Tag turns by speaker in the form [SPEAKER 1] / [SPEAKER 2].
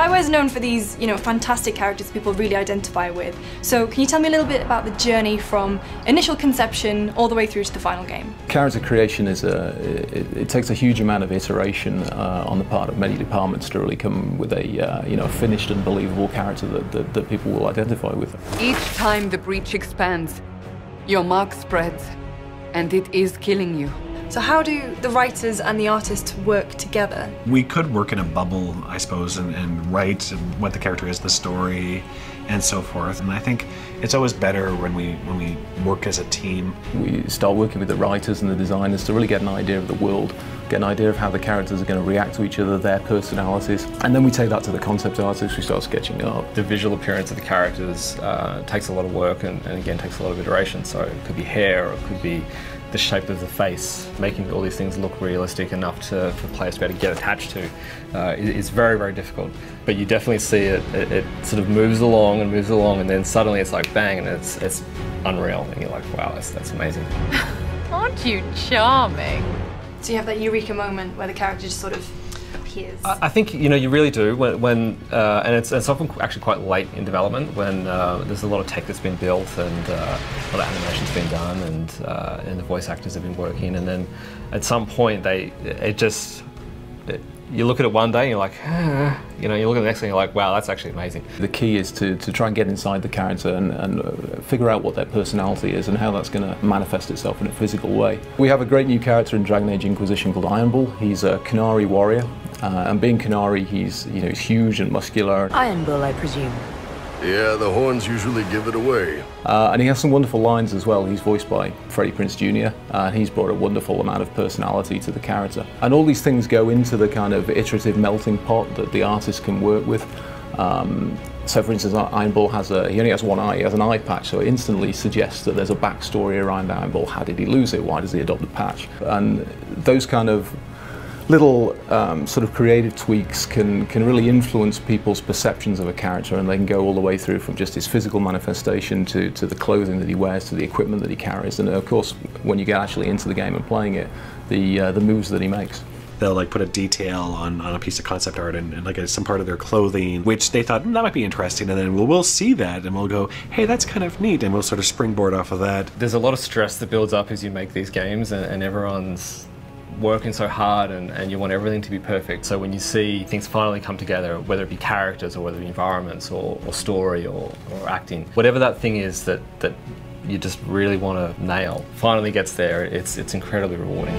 [SPEAKER 1] Bioware is known for these, fantastic characters people really identify with. So can you tell me a little bit about the journey from initial conception all the way through to the final game?
[SPEAKER 2] Character creation is it takes a huge amount of iteration on the part of many departments to really come with a finished and believable character that people will identify with.
[SPEAKER 3] Each time the breach expands, your mark spreads, and it is killing you.
[SPEAKER 1] So how do the writers and the artists work together?
[SPEAKER 4] We could work in a bubble, I suppose, and write what the character is, the story, and so forth. And I think it's always better when we work as a team.
[SPEAKER 2] We start working with the writers and the designers to really get an idea of the world, get an idea of how the characters are going to react to each other, their personalities, and then we take that to the concept artists, we start sketching it up.
[SPEAKER 5] The visual appearance of the characters takes a lot of work and again takes a lot of iteration, so it could be hair or it could be the shape of the face. Making all these things look realistic enough for players to be able to get attached to is very, very difficult. But you definitely see it sort of moves along and then suddenly it's like bang and it's unreal and you're like, wow, that's amazing.
[SPEAKER 6] Aren't you charming?
[SPEAKER 1] So you have that eureka moment where the character just sort of appears.
[SPEAKER 5] I think you really do when and it's often actually quite late in development when there's a lot of tech that's been built and a lot of animation's been done and the voice actors have been working, and then at some point you look at it one day and you're like, you look at the next thing and you're like, wow, that's actually amazing.
[SPEAKER 2] The key is to try and get inside the character and figure out what their personality is and how that's going to manifest itself in a physical way. We have a great new character in Dragon Age Inquisition called Iron Bull. He's a Qunari warrior, and being Qunari, he's huge and muscular.
[SPEAKER 7] Iron Bull, I presume.
[SPEAKER 8] Yeah, the horns usually give it away.
[SPEAKER 2] And he has some wonderful lines as well. He's voiced by Freddie Prinze Jr. He's brought a wonderful amount of personality to the character. And all these things go into the kind of iterative melting pot that the artist can work with. So for instance, Iron Bull he only has one eye, he has an eye patch, so it instantly suggests that there's a backstory around Iron Bull. How did he lose it? Why does he adopt a patch? And those kind of little sort of creative tweaks can really influence people's perceptions of a character, and they can go all the way through from just his physical manifestation to the clothing that he wears, to the equipment that he carries, and of course when you get actually into the game and playing it, the moves that he makes.
[SPEAKER 4] They'll put a detail on a piece of concept art and some part of their clothing, which they thought that might be interesting, and then we'll see that and we'll go, hey, that's kind of neat, and we'll sort of springboard off of that.
[SPEAKER 5] There's a lot of stress that builds up as you make these games, and everyone's working so hard and you want everything to be perfect. So when you see things finally come together, whether it be characters or whether it be environments or story or acting, whatever that thing is that you just really want to nail, finally gets there, it's incredibly rewarding.